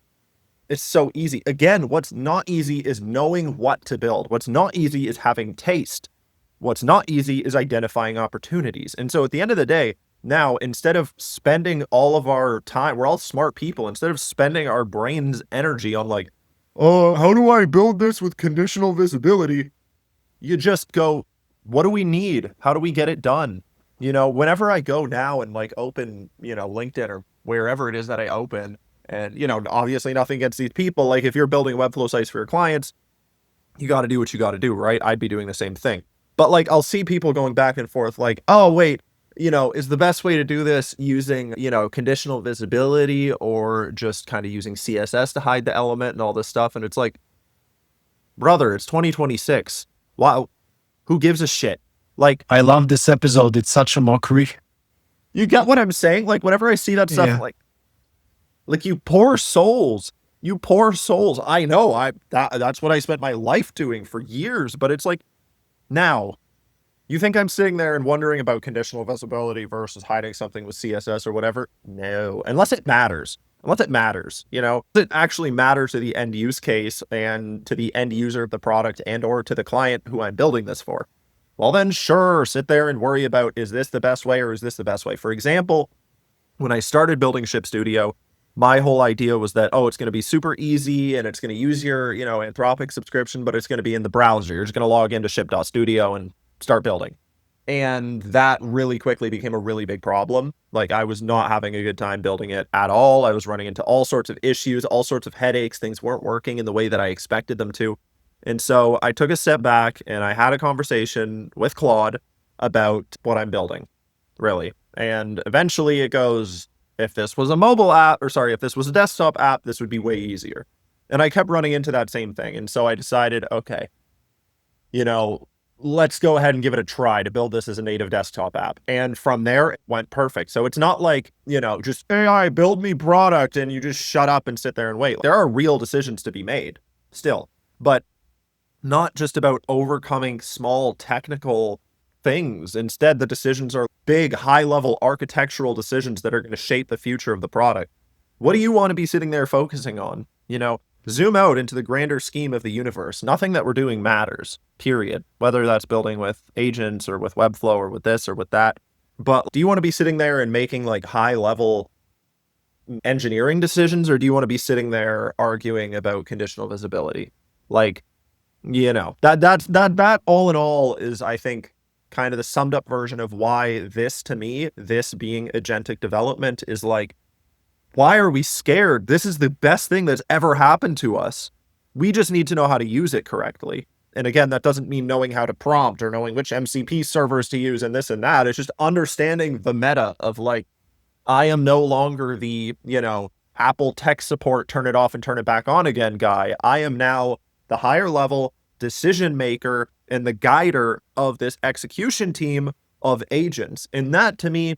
It's so easy. Again, what's not easy is knowing what to build. What's not easy is having taste. What's not easy is identifying opportunities. And so at the end of the day, now, instead of spending all of our time, we're all smart people, instead of spending our brain's energy on like how do I build this with conditional visibility? You just go, what do we need? How do we get it done? Whenever I go now and like open, LinkedIn or wherever it is that I open, and, obviously nothing against these people. Like if you're building Webflow sites for your clients, you got to do what you got to do, right? I'd be doing the same thing. But like, I'll see people going back and forth like, oh, wait, is the best way to do this using, conditional visibility or just kind of using CSS to hide the element and all this stuff? And it's like, brother, it's 2026. Wow. Who gives a shit? Like, I love this episode. It's such a mockery. you get what I'm saying? Like, whenever I see that stuff, Yeah. like you poor souls. You poor souls. I know. That's what I spent my life doing for years. But it's like, now, you think I'm sitting there and wondering about conditional visibility versus hiding something with CSS or whatever? No, unless it matters. Unless it matters, it actually matters to the end use case and to the end user of the product and or to the client who I'm building this for. Well, then sure, sit there and worry about, is this the best way or is this the best way? For example, when I started building ShipStudio, my whole idea was that, it's going to be super easy and it's going to use your, Anthropic subscription, but it's going to be in the browser. You're just going to log into ship.studio and start building. And that really quickly became a really big problem. Like I was not having a good time building it at all. I was running into all sorts of issues, all sorts of headaches. Things weren't working in the way that I expected them to. And so I took a step back and I had a conversation with Claude about what I'm building, really. And eventually it goes, if this was a mobile app, if this was a desktop app, this would be way easier. And I kept running into that same thing. And so I decided, okay, let's go ahead and give it a try to build this as a native desktop app. And from there, it went perfect. So it's not like, just AI, build me product and you just shut up and sit there and wait. There are real decisions to be made still, but not just about overcoming small technical things. Instead, the decisions are big, high-level architectural decisions that are going to shape the future of the product. What do you want to be sitting there focusing on? Zoom out into the grander scheme of the universe. Nothing that we're doing matters, period. Whether that's building with agents or with Webflow or with this or with that. But do you want to be sitting there and making like high-level engineering decisions, or do you want to be sitting there arguing about conditional visibility? Like, that all in all is, I think, kind of the summed up version of why this, to me, this being agentic development is like, why are we scared? This is the best thing that's ever happened to us. We just need to know how to use it correctly. And again, that doesn't mean knowing how to prompt or knowing which MCP servers to use and this and that. It's just understanding the meta of like, I am no longer the, Apple tech support, turn it off and turn it back on again guy. I am now the higher level decision maker and the guider of this execution team of agents. And that to me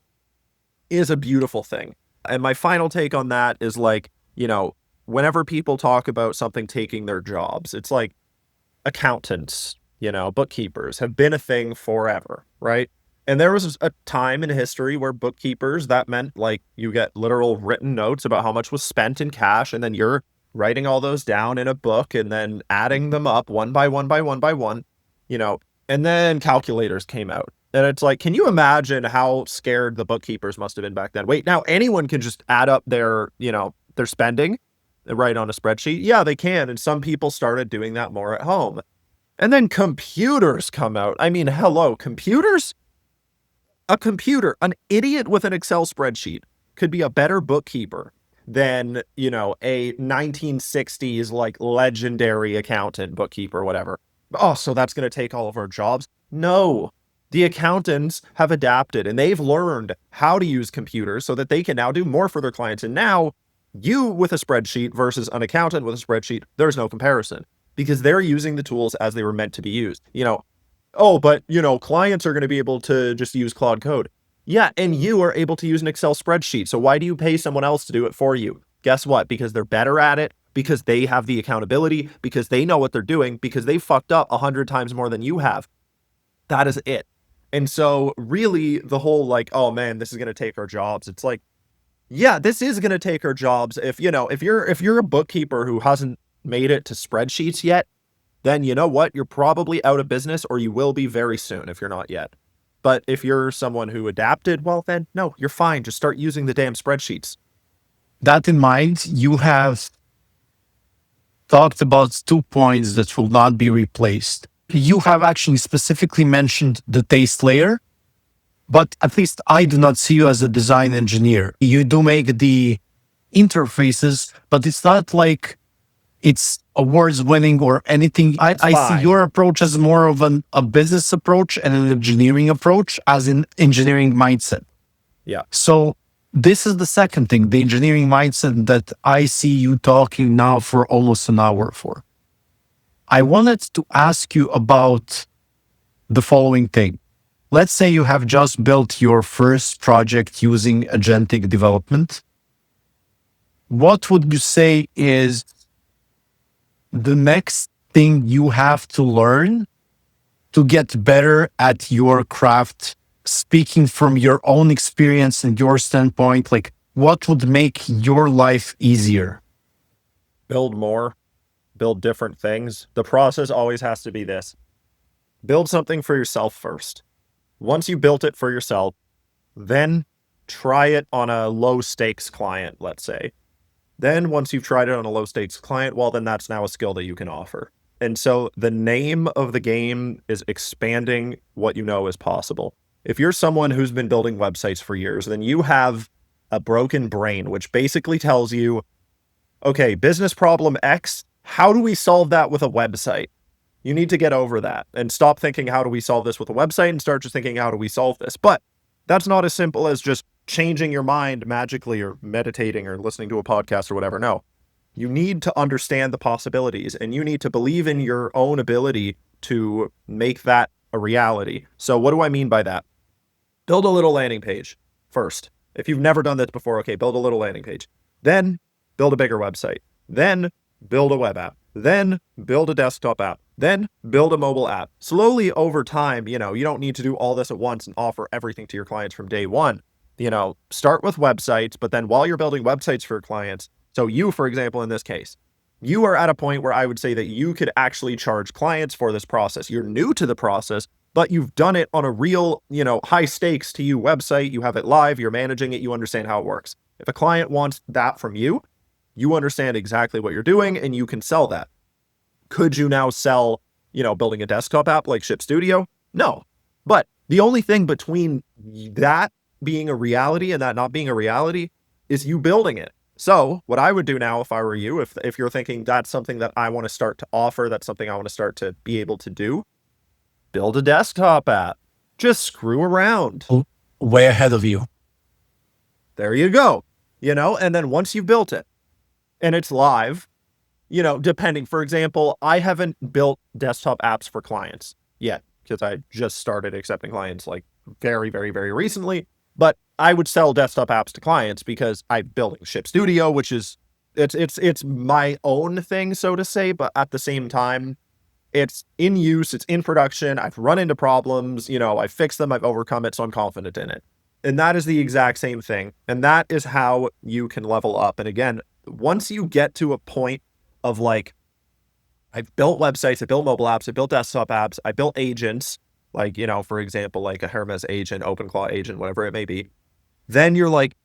is a beautiful thing. And my final take on that is like, whenever people talk about something taking their jobs, it's like accountants, bookkeepers have been a thing forever, right? And there was a time in history where bookkeepers, that meant like you get literal written notes about how much was spent in cash, and then you're writing all those down in a book and then adding them up one by one by one by one, and then calculators came out. And it's like, can you imagine how scared the bookkeepers must have been back then? Wait, now anyone can just add up their spending right on a spreadsheet? Yeah, they can. And some people started doing that more at home. And then computers come out. I mean, hello, computers? A computer, an idiot with an Excel spreadsheet could be a better bookkeeper than, a 1960s like legendary accountant, bookkeeper, whatever. Oh, so that's going to take all of our jobs? No. The accountants have adapted and they've learned how to use computers so that they can now do more for their clients. And now you with a spreadsheet versus an accountant with a spreadsheet, there's no comparison because they're using the tools as they were meant to be used. But clients are going to be able to just use Claude Code. Yeah, and you are able to use an Excel spreadsheet. So why do you pay someone else to do it for you? Guess what? Because they're better at it, because they have the accountability, because they know what they're doing, because they fucked up 100 times more than you have. That is it. And so really the whole like, oh man, this is going to take our jobs. It's like, yeah, this is going to take our jobs. If you're a bookkeeper who hasn't made it to spreadsheets yet, then you know what? You're probably out of business, or you will be very soon if you're not yet. But if you're someone who adapted, well, then no, you're fine. Just start using the damn spreadsheets. That in mind, you have talked about 2 points that will not be replaced. You have actually specifically mentioned the taste layer, but at least I do not see you as a design engineer. You do make the interfaces, but it's not like it's awards winning or anything. I see fine. your approach as more of a business approach and an engineering approach, as in engineering mindset. Yeah. So this is the second thing, the engineering mindset that I see you talking now for almost an hour for. I wanted to ask you about the following thing. Let's say you have just built your first project using agentic development. What would you say is the next thing you have to learn to get better at your craft, speaking from your own experience and your standpoint? Like, what would make your life easier? Build more, build different things. The process always has to be this. Build something for yourself first. Once you built it for yourself, then try it on a low stakes client, let's say. Then once you've tried it on a low stakes client, well, then that's now a skill that you can offer. And so the name of the game is expanding what you know is possible. If you're someone who's been building websites for years, then you have a broken brain, which basically tells you, okay, business problem X, how do we solve that with a website? You need to get over that and stop thinking, how do we solve this with a website, and start just thinking, how do we solve this? But that's not as simple as just changing your mind magically or meditating or listening to a podcast or whatever. No, you need to understand the possibilities and you need to believe in your own ability to make that a reality. So what do I mean by that? Build a little landing page first. If you've never done this before, okay, build a little landing page. Then build a bigger website. Then build a web app. Then build a desktop app. Then build a mobile app. Slowly over time, you don't need to do all this at once and offer everything to your clients from day one. Start with websites, but then while you're building websites for your clients, so you, for example, in this case, you are at a point where I would say that you could actually charge clients for this process. You're new to the process, but you've done it on a real, high stakes to you website. You have it live, you're managing it, you understand how it works. If a client wants that from you, you understand exactly what you're doing and you can sell that. Could you now sell, building a desktop app like ShipStudio? No. But the only thing between that being a reality and that not being a reality is you building it. So what I would do now if I were you, if you're thinking that's something that I want to start to offer, that's something I want to start to be able to do, build a desktop app. Just screw around. Way ahead of you. There you go. And then once you've built it and it's live, depending, for example, I haven't built desktop apps for clients yet because I just started accepting clients like very, very, very recently. But I would sell desktop apps to clients because I'm building ShipStudio, which is it's my own thing, so to say. But at the same time, it's in use, it's in production. I've run into problems, I've fixed them, I've overcome it, so I'm confident in it. And that is the exact same thing. And that is how you can level up. And again, once you get to a point of like, I've built websites, I built mobile apps, I built desktop apps, I built agents, like, for example, like a Hermes agent, OpenClaw agent, whatever it may be. Then you're like,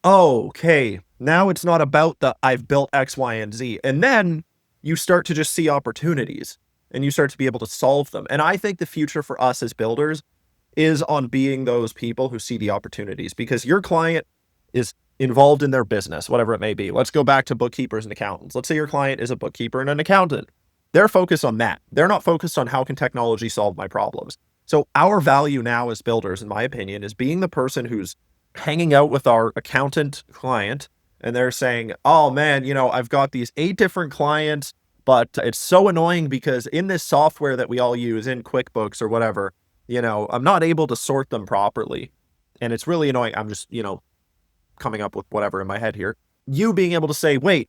oh, okay, now it's not about the I've built X, Y, and Z. And then you start to just see opportunities and you start to be able to solve them. And I think the future for us as builders is on being those people who see the opportunities, because your client is involved in their business, whatever it may be. Let's go back to bookkeepers and accountants. Let's say your client is a bookkeeper and an accountant. They're focused on that. They're not focused on how can technology solve my problems. So our value now as builders, in my opinion, is being the person who's hanging out with our accountant client and they're saying, oh man, I've got these 8 different clients, but it's so annoying because in this software that we all use in QuickBooks or whatever, I'm not able to sort them properly. And it's really annoying. I'm just, coming up with whatever in my head here. You being able to say, wait,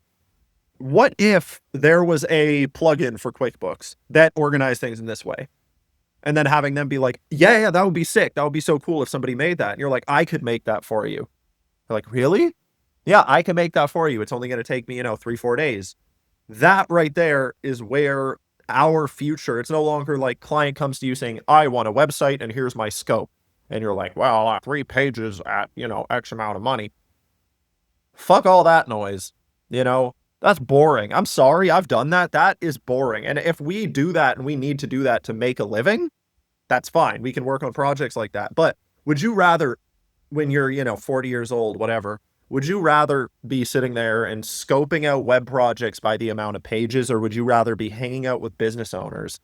what if there was a plugin for QuickBooks that organized things in this way? And then having them be like, yeah, that would be sick. That would be so cool if somebody made that. And you're like, I could make that for you. They're like, really? Yeah, I can make that for you. It's only going to take me, 3-4 days. That right there is where our future, it's no longer like client comes to you saying, I want a website and here's my scope. And you're like, well, 3 pages at, X amount of money. Fuck all that noise. That's boring. I'm sorry, I've done that. That is boring. And if we do that and we need to do that to make a living, that's fine. We can work on projects like that. But would you rather, when you're, 40 years old, whatever, would you rather be sitting there and scoping out web projects by the amount of pages, or would you rather be hanging out with business owners,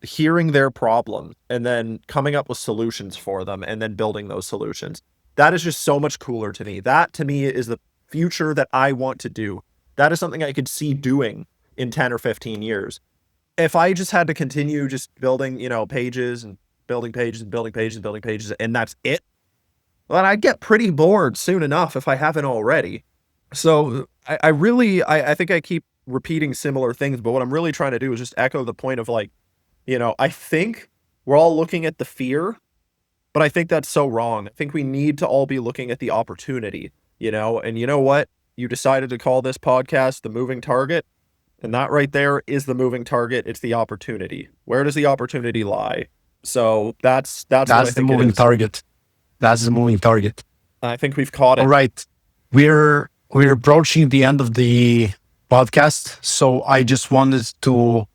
hearing their problems, and then coming up with solutions for them and then building those solutions? That is just so much cooler to me. That to me is the future that I want to do. That is something I could see doing in 10 or 15 years. If I just had to continue just building, pages and building pages and building pages and building pages, and that's it, well, I'd get pretty bored soon enough if I haven't already. So I really, I think I keep repeating similar things, but what I'm really trying to do is just echo the point of like, I think we're all looking at the fear, but I think that's so wrong. I think we need to all be looking at the opportunity, and you know what? You decided to call this podcast The Moving Target, and that right there is the moving target. It's the opportunity. Where does the opportunity lie? So that's what I That's the think it moving is. target. That's the moving target. I think we've caught it. All right. We're approaching the end of the podcast. So I just wanted to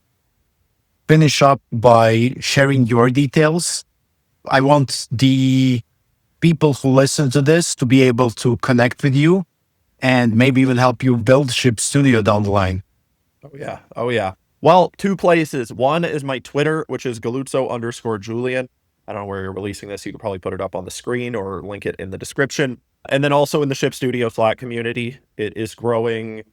finish up by sharing your details. I want the people who listen to this to be able to connect with you and maybe even help you build ShipStudio down the line. Oh yeah. Oh yeah. Well, two places. One is my Twitter, which is Galluzzo_Julian. I don't know where you're releasing this. You could probably put it up on the screen or link it in the description. And then also in the ShipStudio Slack community, it is growing.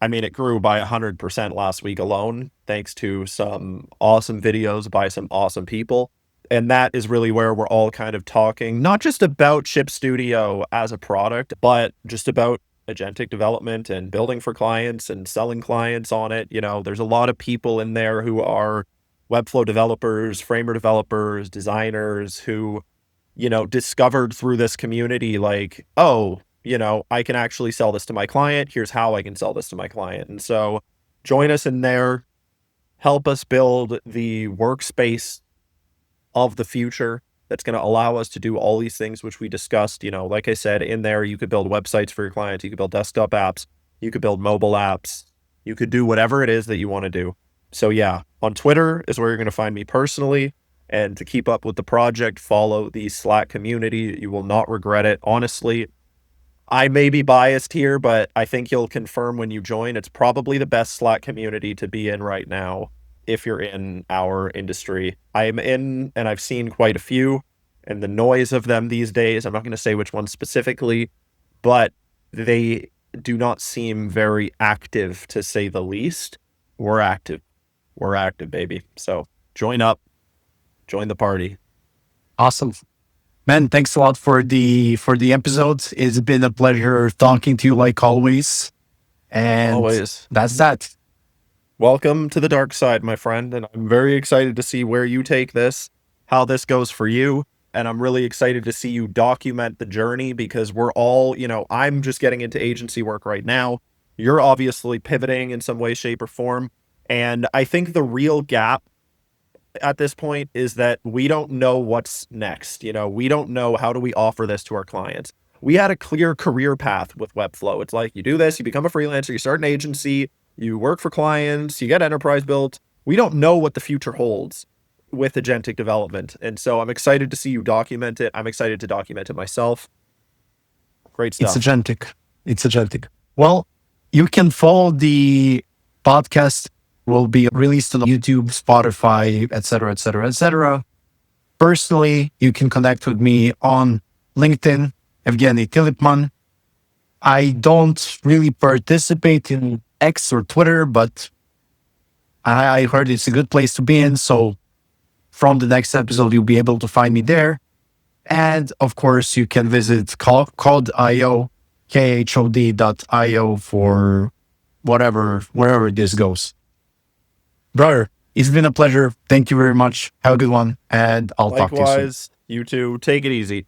I mean, it grew by 100% last week alone, thanks to some awesome videos by some awesome people. And that is really where we're all kind of talking, not just about ShipStudio as a product, but just about agentic development and building for clients and selling clients on it. There's a lot of people in there who are Webflow developers, Framer developers, designers who, discovered through this community, like, oh, I can actually sell this to my client. Here's how I can sell this to my client. And so join us in there, help us build the workspace of the future that's going to allow us to do all these things, which we discussed. Like I said, in there, you could build websites for your clients. You could build desktop apps. You could build mobile apps. You could do whatever it is that you want to do. So yeah, on Twitter is where you're going to find me personally. And to keep up with the project, follow the Slack community. You will not regret it. Honestly, I may be biased here, but I think you'll confirm when you join. It's probably the best Slack community to be in right now if you're in our industry. I'm in, and I've seen quite a few, and the noise of them these days, I'm not going to say which one specifically, but they do not seem very active, to say the least. We're active. We're active, baby. So join up, join the party. Awesome. Man, thanks a lot for the episode. It's been a pleasure talking to you like always. And Always. that's that. Welcome to the dark side, my friend. And I'm very excited to see where you take this, how this goes for you. And I'm really excited to see you document the journey, because we're all, I'm just getting into agency work right now. You're obviously pivoting in some way, shape, or form. And I think the real gap at this point is that we don't know what's next. We don't know, how do we offer this to our clients? We had a clear career path with Webflow. It's like, you do this, you become a freelancer, you start an agency, you work for clients, you get enterprise built. We don't know what the future holds with agentic development. And so I'm excited to see you document it. I'm excited to document it myself. Great stuff. It's agentic. It's agentic. Well, you can follow the podcast. Will be released on YouTube, Spotify, etc., etc., etc. Personally, you can connect with me on LinkedIn, Evgeny Tilipman. I don't really participate in X or Twitter, but I heard it's a good place to be in. So from the next episode, you'll be able to find me there. And of course, you can visit Code.io, khod.io for wherever this goes. Brother, it's been a pleasure. Thank you very much. Have a good one, and I'll talk to you soon. Likewise, you too. Take it easy.